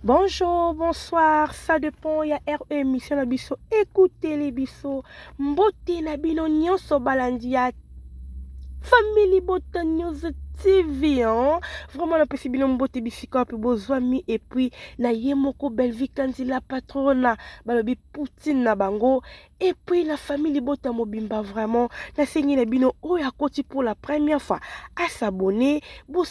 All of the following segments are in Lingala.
Bonjour, bonsoir, ça dépend, il y a R émission na biso, écoutez les biso, mbote na bino nyonso balandi ya Family Bota News TV, hein? Vraiment, la possibilité de mbote bisika puis bozwami et puis na yemoko Belvi kandi la patrona, balobi Poutine na bango et puis la famille Bota Mobimba vraiment, na sengi na bino oya koti pour la première fois à s'abonner, vous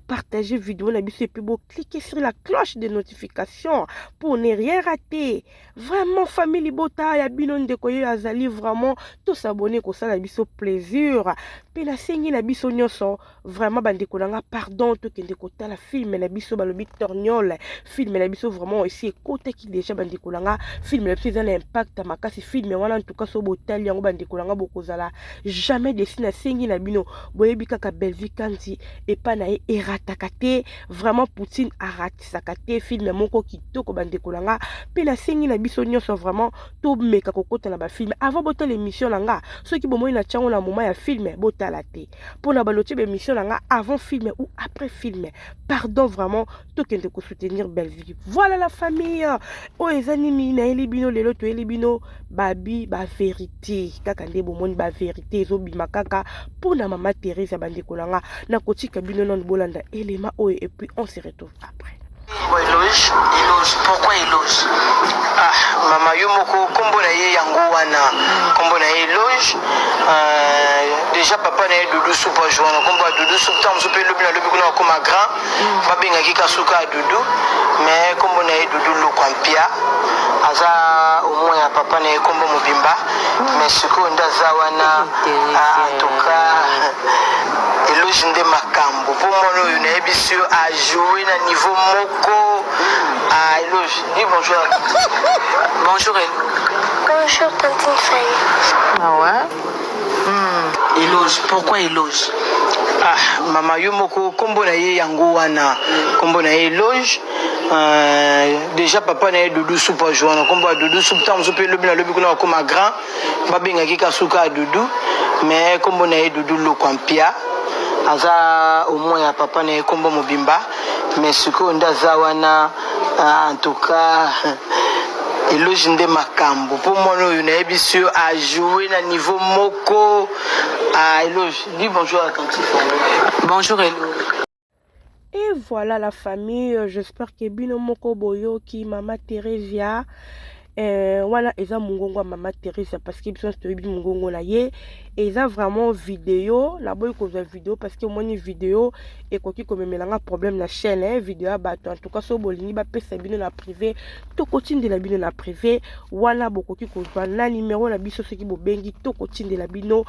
partager vidéo na biso et puis vous cliquer sur la cloche de notification pour ne rien rater. Vraiment famille Bota ya bino ndeko yo azali vraiment tout s'abonner ko ça la biso plaisir. Pe na sengi na biso nyonso vraiment bandeko nanga pardon to kende kotala film na biso balobi torgnole film na biso vraiment ici écoute qui déjà bandeko nanga film na biso eza na impact makasi film wana en tout cas so botali yango bandeko nanga bokozala jamais desi na sengi na bino boyebi kaka Belvi kandi epa na ye erataka te vraiment Poutine aratisaka te film moko kitoko bandeko nanga pe na sengi na biso nyonso vraiment to meka kokota na ba film avant botala émission nanga soki bomoi na tiango na moment ya film botala te pour na balotie émission nanga avant film ou après film pardon vraiment to kende ko soutenir Belvi. Voilà la famille o ezanimi na elibino lelo to elibino babi ba vérité kaka nde bomoni ba vérité zo bima kaka pour na mama Thérèse bandeko nanga na kotika bino non bolanda elema oyo et puis on se retrouve après. Éloge. Pourquoi éloge? Mama Yomoko, kombo na ye yango wana, kombo na ye éloge. Déjà papa na ye Doudou Soupa joana, kombo a Doudou Soupa, tam soupe lobi na lobi kuna koma grand, babenga ki kasuka a Doudou, mais kombo na ye Doudou Lokwampia. Aza au moins ya papa na ye kombo Mobimba, mais siko ndaza wana, en tout cas. Éloge nde makambo pour moi on a ebisio à jouer na niveau moko éloge dis bonjour bonjour bonjour tantine Faye. Ah ouais éloge pourquoi éloge mama yo moko kombo na ye yango wana kombo na ye éloge déjà papa na ye Doudou Soupa joana kombo a Doudou Soupa tam soupe lobi na lobi kuna koma grand babenga ki kasuka a Doudou mais kombo na ye Doudou Lokwampia aza au moins ya papa na kombo Mobimba mais siko ndaza wana en tout cas éloge nde makambo pour moi on a ebisio à jouer na niveau moko éloge dis bonjour à Kanti. Bonjour éloge. Et voilà la famille, j'espère que bino moko boyo ki mama Thérèse wana eza mungongo mama Thérèse parce que biso stoyebi mungongo na ye eza vraiment vidéo la boy kozwa vidéo parce que moni vidéo ekoki komemelanga problème na chaîne vidéo bato en tout cas so bolingi bapesa bino na privé to kotindela bino na privé wana bokoki kozwa na numéro na biso soki bobengi to kotindela bino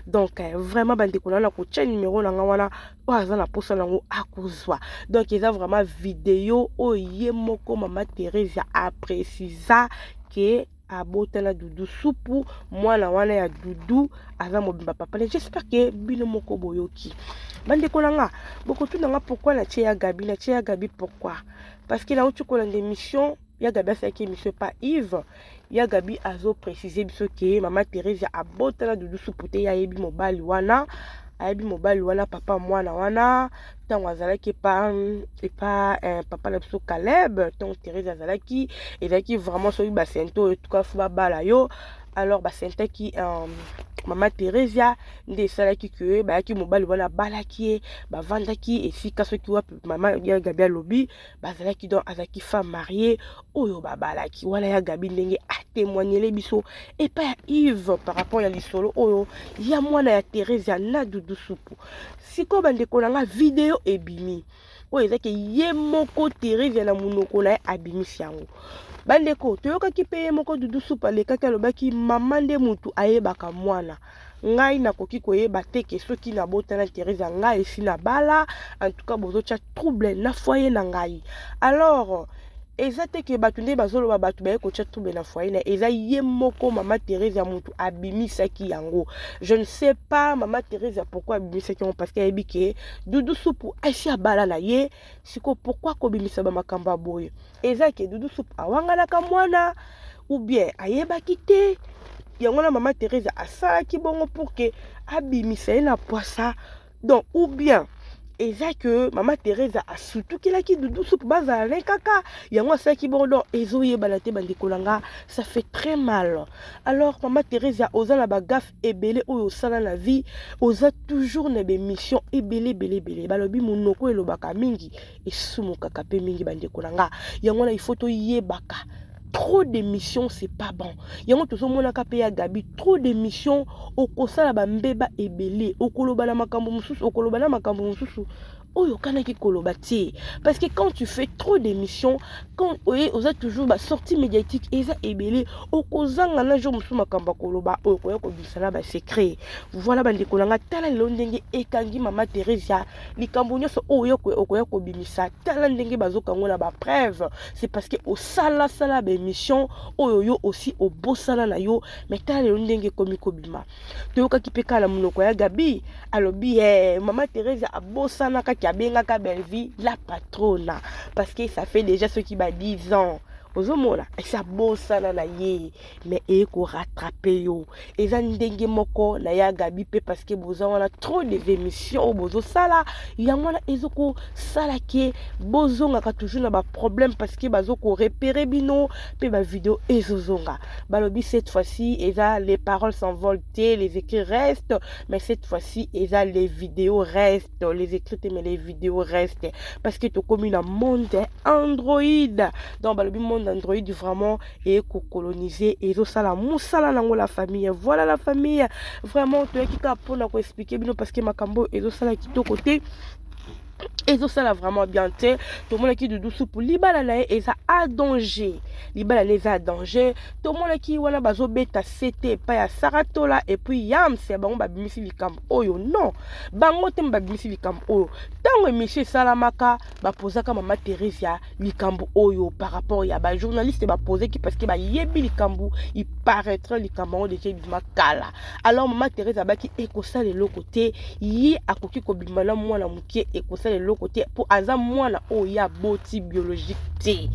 donc vraiment bandeko na kotia numéro nanga wana oyo aza na posa nango akozwa donc eza vraiment vidéo oyo moko mama Thérèse a précisa que abotela Doudou Soupu mwana wana ya Doudou aza Mobimba papa. J'espère que bino moko boyoki bandeko nanga bokotuna nga pourquoi na tia Gabi pourquoi parce que na utu ko la émission ya Gabi c'est que émission pas Yves ya Gabi azo préciser biso que mama Thérèse abotela Doudou Soupu te ya yebi mobali wana ayebi mobali wana papa mwana wana ntango azalaki epa papa na biso Caleb ntango Thérèse azalaki ezalaki vraiment soki basente oyo tuka fu babala yo alors basentaki mama Thérèse nde esalaki ke bayaki mobali wana balaki ye bavandaki esika soki wapi mama ya Gabi alobi bazalaki donc azalaki femme mariée oyo babalaki wana ya Gabi ndenge atémoignele biso epa ya Yves par rapport ya lisolo oyo ya mwana ya Thérèse na Doudou Soupu siko bandeko nanga video ebimi oyo ezaki ye moko Thérèse na munoko na ye abimisi yango bandeko toyokaki pe ye moko Doudou Soupu alekaki alobaki mama nde mutu ayebaka mwana ngai nakoki koyeba te ke soki nabotana Thérèse ngai esi na bala en tout cas bozotia trouble na foyer na ngai alors eza te ke bato nde bazoloba bato baye kotia trouble na foyer na eza ye moko mama Thérèse ya mutu abimisaki yango. Je ne sais pas mama Thérèse pourquoi abimisaki yango parce que ayebi ke Doudou Soupu aisi abala na ye siko pourquoi kobimisa ba makambo boye eza ke Doudou Soupu awanganaka mwana ou bien ayebaki te yango na mama Thérèse asalaki bongo pour que abimisa ye na poisa donc ou bien eza que Maman Teresa a surtout qu'il a qui Doudou Soup baza kaka yango ça qui bon ezoye balate bandeko langa ça fait très mal. Alors Maman Teresa oza na bagaf ebele oyo sala na vie oza toujours na be mission ebele belé balobi monoko elobaka mingi esumuka kape mingi bandeko langa yango na il faut to yebaka. Trop d'émissions, c'est pas bon. Yango tozo mona kape ya Gabi, trop d'émissions okosala ba mbeba ebele, okoloba na makambo mususu, okoloba na makambo mususu. Oyo kanaki kolobati parce que quand tu fais trop d'émissions, quand oza toujours ba sortie médiatique eza ebele, okozanga na jour musu makamba koloba oyo koya ko bisala ba secret. Voilà ba ndikolanga tala londenge ekangi Maman Teresa, likambo nyoso oyo koya ko bimisa tala ndenge bazokango na ba preuve. C'est parce que au sala ba émission oyo yo aussi au bosala na yo mais tala londenge komi kobima. Toyoka kipeka la munoko ya Gabi alobi Maman Teresa a bosana kaki abengaka Belle-Vie la patrona parce que ça fait déjà ce qui va 10 ans. Ozomona esa bosana na ye mais eko rattraper yo eza ndenge moko na ya Gabi pe parce que boza wana trop des émissions bozo sala yango na ezoko sala ke bozonga ka toujours na ba problème parce que bazoko repérer bino pe ba vidéo ezozonga balobi cette fois-ci eza les paroles s'envolent les écrits restent mais cette fois-ci eza les vidéos restent les écrits mais les vidéos restent parce que to comme un monde Android donc balobi monde Android vraiment et coloniser et ça la moussala nango la famille voilà la famille vraiment tu es qui capable de expliquer bino parce que makambo et ça la qui to côté et ça là vraiment bien tout le monde qui Doudou Soup libala na et ça a danger libala les a danger tout le monde qui wana bazo beta c'était pas ya saratola et puis yam c'est bango ba bimisi likam oyo non bango te ba bimisi likam oyo tango monsieur salamaka ba posaka Maman Teresa likambu oyo par rapport ya ba journaliste ba poser qui parce que ba yebi likambu il paraîtra likambu de chez kala alors Maman Teresa ba ki ekosa le côté yi akoki ko bimala mwana mukie ekosa le côté pour aza mwana oya boti biologique té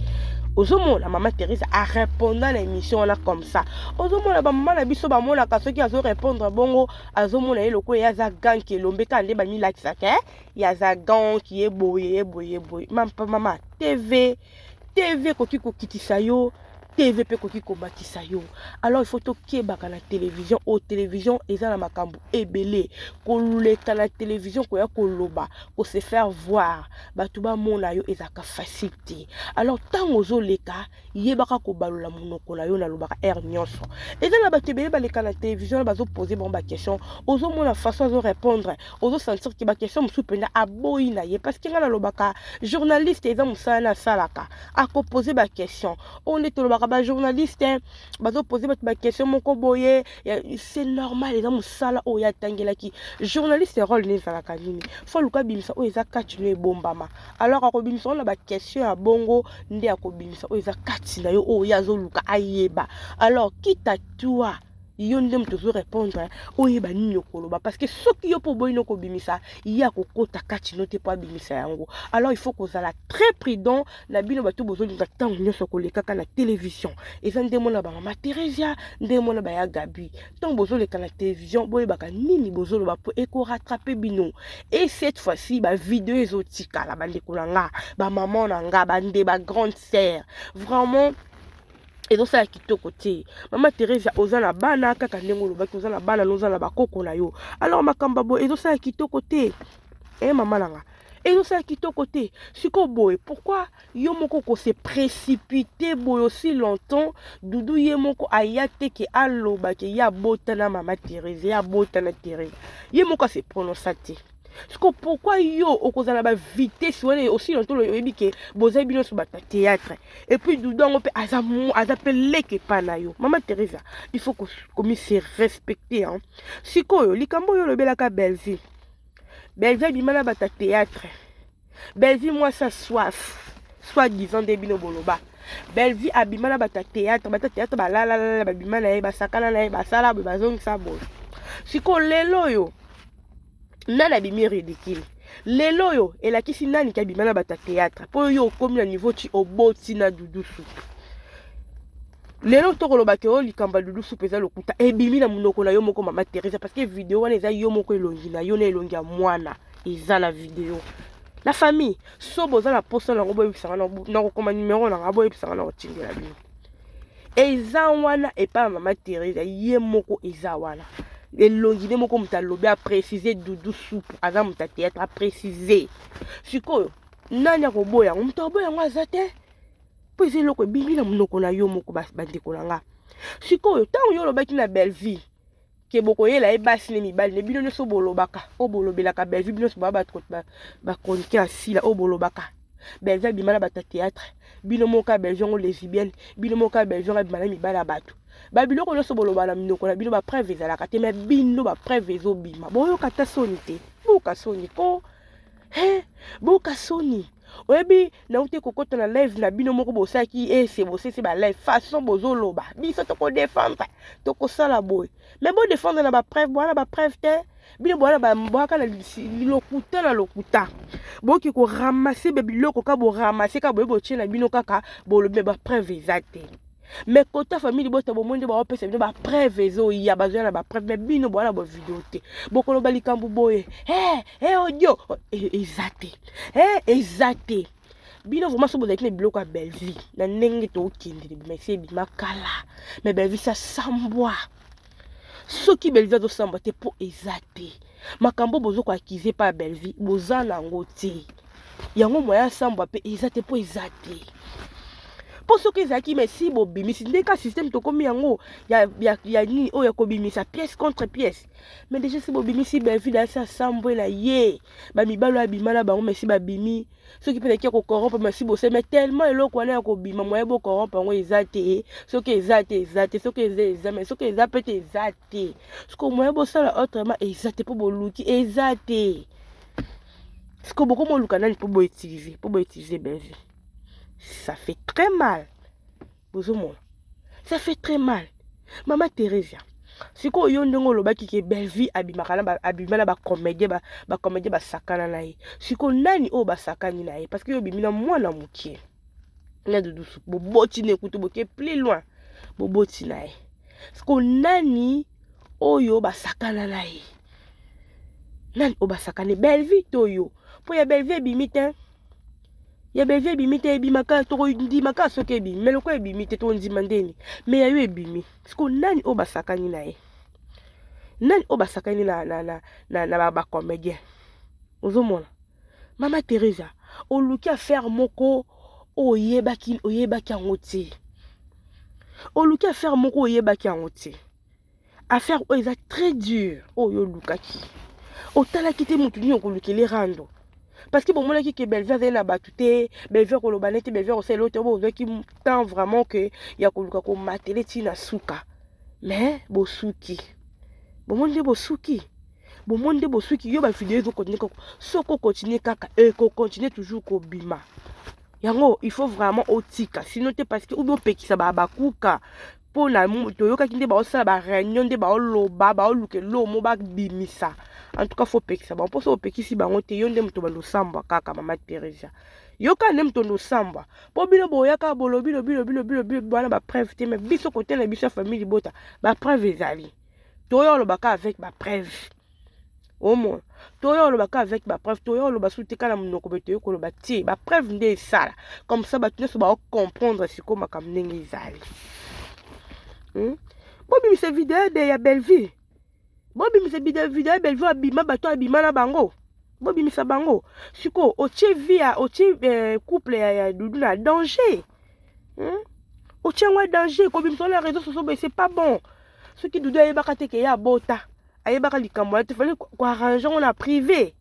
ozomona Maman Teresa a répondre à l'émission là comme ça ozomona ba maman na biso ba mona ka soki azo répondre bongo azomona eloko ya za gang ki lombe ka nde ba mi like ça ke ya za gang qui est boye maman TV koki ko kitisa yo TV pe koki ko bakisa yo alors il faut to kebaka na télévision au télévision eza na makambo ebele ko leka na télévision ko ya ko loba ko se faire voir batu ba mona yo ezaka facilité alors tango zo leka yebaka ko balola monoko na yo na lobaka air nyonso eza na batu ebele ba leka na télévision bazo poser bon ba question ozo mona façon zo répondre ozo sentir que ba question musu penda aboyi na ye parce que nga na lobaka journaliste eza musala na salaka a ko poser ba question on est ba journaliste bazo poser ba question moko boye c'est normal eza musala o ya tangela ki journaliste rôle ne zala kanini faut luka bimisa o eza kati ne bombama alors akobimisa on a ba question ya bongo nde akobimisa o eza kati na yo o ya zo luka ayeba alors quitte toi yo ndem tozo répondre oyeba nini okoloba parce que soki yo po boyi noko bimisa ya kokota kati no te po bimisa yango alors il faut kozala très prudent na bino bato bozo linga tango nyonso koleka na télévision eza ndemo na ba Maman Teresa ndemo na ba ya Gabi tango bozo leka na télévision boyebaka nini bozo loba po eko rattraper bino et cette fois-ci ba vidéo ezotika la bandeko nga ba maman na nga ba nde ba grande sœur vraiment et donc ça kitoko te Maman Teresa ozana bana kaka ndengo lobaki ozana bana lozana bakoko na yo alors makamba bo et donc ça kitoko te maman nanga et donc ça kitoko te siko boy pourquoi yo moko ko se précipiter boy aussi longtemps Doudou ye moko ayate ke aloba ke ya botana Maman Teresa ya botana Teresa ye moko se prononcer te pourquoi yo okozala ba vitesse wala aussi longtemps le yebi ke boza bino so ba théâtre et puis Doudou ngo pe azapele ke pana yo Maman Teresa il faut que comme se respecter hein sikoyo likambo yo lobelaka Belle-Vie bimana ba théâtre Belle-Vie moi ça soif soit disant de bino boloba Belle-Vie abimana ba théâtre ba la ba bimana ba sakana na ba sala ba zongisa bo siko lelo yo nana bimi ridicule lelo yo elakisi nani ka bimana bata théâtre po yo komi na niveau ti oboti na Doudou Soup lelo to koloba ke o likamba Doudou Soup eza lokuta ebimi na munoko na yo moko Maman Teresa parce que vidéo wana eza yo moko elongi na yo na elongi ya mwana eza la vidéo. La famille, so boza na poste na ngobo ebisanga na kokoma numéro na ngabo ebisanga na kotingela bino. Eza wana epa mama Teresa ye moko eza wana. Elongi ne moko muta lobi a préciser Doudou Soupe aza muta théâtre a préciser. Sikoyo nani akoboya muta boya ngo azate. Po ezelo ebimi na munoko na yo moko bandeko na nga. Sikoyo tango yo lobaki na Belleville ke boko yela ebasi ne mibali ne bino nyonso bolobaka o bolobelaka Belleville bino so ba chronique asila o bolobaka Belleville bimana bata théâtre bino moka Belleville ngo lesbienne bino moka Belleville bimana mibali ya bato ba biloko nyonso boloba na minoko na bino ba preuve ezalaka te mais bino ba preuve ezobima boyo kata soni te boka soni ko boka soni oyebi na ute kokota na live na bino moko bosaki ese bosesi ba live façon bozoloba biso toko défendre toko sala boy mais bo défendre na ba preuve te bino bwana ba mbwaka na lokuta na lokuta boki ko ramasser be biloko ka bo ramasser ka bo tie na bino kaka bolobe ba preuve ezate mais kota famille bota bo monde ba opesa bino ba preuve ezo ya bazana ba preuve mais bino bwana bo vidéo te bokolo balikambu boye audio ezate ezate bino vraiment so bozaki na biloko ya Belleville na ndenge to okindeli mais c'est bima kala mais Belleville ça sambwa soki Belleville zo sambwa te po ezate makambo bozo ko accuser pa Belleville bozana ngo te yango moya sambwa pe ezate po ezate. Pour ce que zaki mais si bobimi si ndeka système to komi yango ya ni o ya kobimisa pièce contre pièce mais déjà si bobimi si Belleville ça sambwe na ye ba mibalo abimana bango mais si babimi ceux qui peut ki ko corrompre mais si bosse mais tellement eloko wana ya kobima moye bo corrompre ngo ezate ce que ezate ce que ezame ce que ezapete ezate ce que moye bo sala autrement ezate po boluki ezate ce que beaucoup mo luka nani po bo utiliser Belleville. Ça fait très mal. Ça fait très mal. Maman Teresa. Si ko yo ndongo lobaki ke Belleville abimana ba comédie ba sakana na ye. Si ko nani o ba sakani na ye parce que yo bimina mwana mukie. Na Doudou Soupe boboti ne kutu boke plus loin. Boboti na ye. Si ko nani oyo ba sakana na ye. Nani o ba sakane Belleville to yo. Po ya Belleville bimite ya Belleville bimite bimaka to ndimaka soke bi meloko ebimite to ndimandeni mais ya yo ebimi siko nani o basakani na ye nani o basakani na ba comédien ozomona mama Teresa oluki affaire moko oyebaki angote oluki affaire moko oyebaki angote affaire o eza très dur oyo lukaki otalaki te mutu ni okolukeli rando. Parce que bon moi qui Belleville na batute Belleville ko lobanete Belleville ko selo te bo qui tant vraiment que ya ko luka ko matele tina suka mais bosuki bon monde bosuki yo ba vidéo zo continuer soko continuer kaka ko continuer toujours ko bima yango il faut vraiment otika sinon te parce que ou pekisa ba kuka po na toyoka kinde ba osala ba réunion de ba loba ba luke lo mo ba bimisa. En tout cas, faut payer ça. Bon, pour ça, on paye ici, bah, on te yonde mto balo samba, kaka mama Teresa. Yoka nem tondo samba. Po bilo boyaka bolo bilo bana ba preuve te mais biso côté na biso famille bota. Ba preuve ezali. Toyo lo baka avec ba preuve. Au moins. Toyo lo baka avec ba preuve. Toyo lo basu te kana mnoko beto yoko lo bati. Ba preuve nde sala. Comme ça ba tuneso ba comprendre siko makamnenge ezali. Bobi se vidéo de ya Belleville. Bobi mi se vidéo Belleville abima bato abima na bango. Bobi mi sa bango. Siko otie via otie couple ya Doudou na danger. Otie ngwa danger ko bim sur les réseaux sociaux mais c'est pas bon. Ce qui Doudou ayebaka te ke ya bota. Ayebaka likambo te fallait ko arranger on a privé.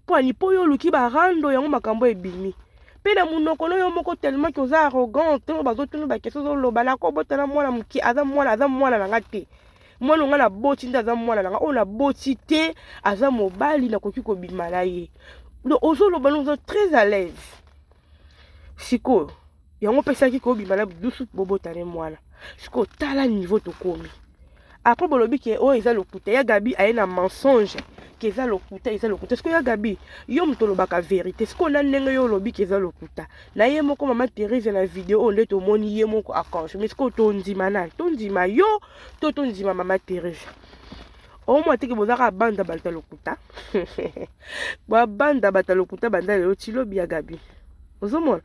Po ani po yo luki ba rando yango makambo ebimi. Pe na munoko no yo moko tellement que oza arrogant, to bazotunu ba keso zo lobala ko bota na mwana muki aza mwana na ngate. Moi longa na boti ndaza mwana nanga on a boti te aza mobali na koki ko bimala ye. Donc ozolo balonzo très à l'aise. Siko yango pesa ki ko bimala dusu bobotane mwana. Siko tala niveau to komi. Après bolobi ke o eza lokuta ya Gabi aye na mensonge ke eza lokuta est-ce que ya Gabi yo mtolobaka vérité siko na ndenge yo lobi ke eza lokuta na ye moko mama Teresa na vidéo on leto moni ye moko akange mais siko to ndima na to ndima yo to ndima mama Teresa au moins tiki bozaka banda balta lokuta ba banda bata lokuta banda lelo tilo bia gabi ozomona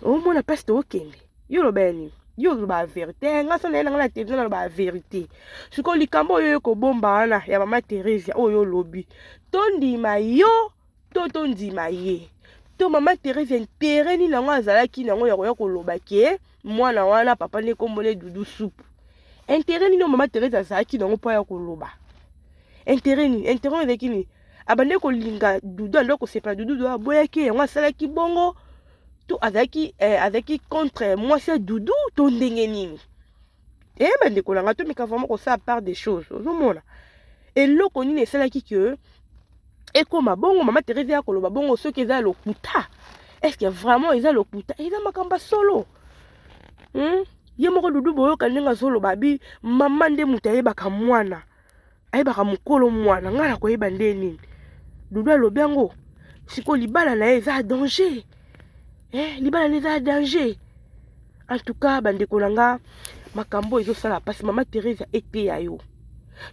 au moins na paste okende yo lo beni yo lo ba vérité nga so na na télévision na ba vérité siko likambo yo ko bomba wana ya mama Thérèse oyo lobi tondima yo to tondima ye to mama Thérèse intérêt ni nango azalaki nango ya koloba ke mwana wana papa ne kombone dudu soupe intérêt ni no mama Thérèse azalaki nango pa ya koloba intérêt ni ezaki ni abande kolinga dudu ando ko separa dudu aboyaki yango asalaki bongo to azalaki contre moi c'est dudu to ndenge nini bande kolanga to mika vraiment ko ça part des choses ozomona eloko nini esalaki que ekoma bongo mama Thérèse ya koloba bongo soki eza lokuta est-ce que vraiment eza lokuta eza makamba solo ye moko dudu boyoka ndenge azoloba bi mama nde mutu ayebaka mwana ayebaka mokolo mwana nga na koyeba nde nini dudu alobi yango siko libala na ye eza danger libala na eza danger en tout cas bandeko na nga makambo ezosala pasi mama Thérèse eteya yo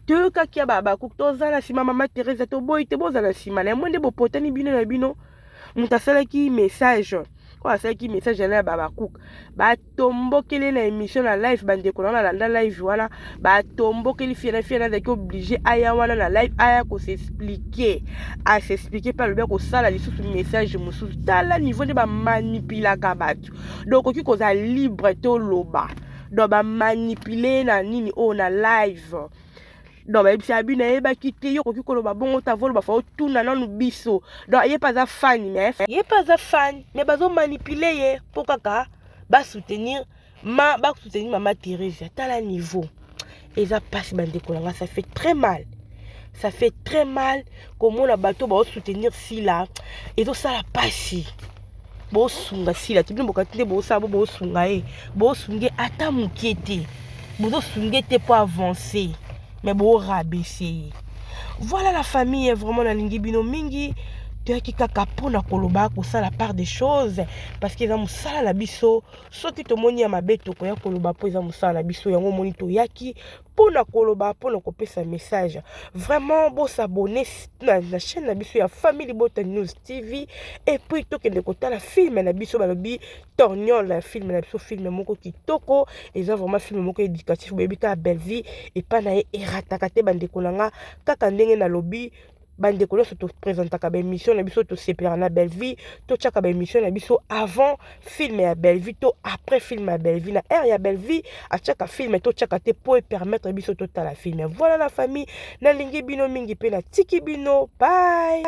toyokaki ya babakuku tozala nsima mama Thérèse toboyi te bozala nsima na ye mwa nde bopotani bino na bino moto asalaki message oyo asalaki message na ya babakuku batombokeli na émission na live bandeko na nalanda live wana batombokeli fie na azalaki oblige aya wana na live aya kosexplike asexplike mpe alobi akosala lisusu message mosusu tala niveau nde bamanipulaka bato donc okoki kozala libre te oloba donc bamanipule na nini oyo na live donc bayebisa bino ayebaki te yo koki koloba bongo tavoloba fa otuna nanu biso donc ye pas aza fan mais bazomanipule ye mpo kaka basoutenir mama Thérèse tala niveau eza pasi bandeko nanga ça fait très mal komona bato baosoutenir sila ezosala pasi bosunga sila tibino bokati nde bosala bosunga ye bosunge ata mokie te bozosunge te po avancer mais bon rabaisser. Voilà la famille est vraiment na lingi bino mingi toyaki kaka pona koloba ko ça la part des choses parce que za musala na biso soki tomoni ya mabe tokoya koloba po za musala na biso yango moni toyaki pona koloba pona kopesa message vraiment bo s'abonner na chaîne na biso ya Family Bota News TV et puis tokende kotala film na biso balobi Tornion la film na biso film moko kitoko eza vraiment film moko éducatif bebika belle vie et pa na erataka te bandeko nanga kaka ndenge na lobi bandeko nyonso topresentaka baémission na biso tosepelaka na belle vie totiaka baémission na biso avant film ya belle vie to après film ya belle vie na ere ya belle vie atiaka film totiaka te po epermettre biso totala film. Voilà la famille nalingi bino mingi mpe na tiki bino bye.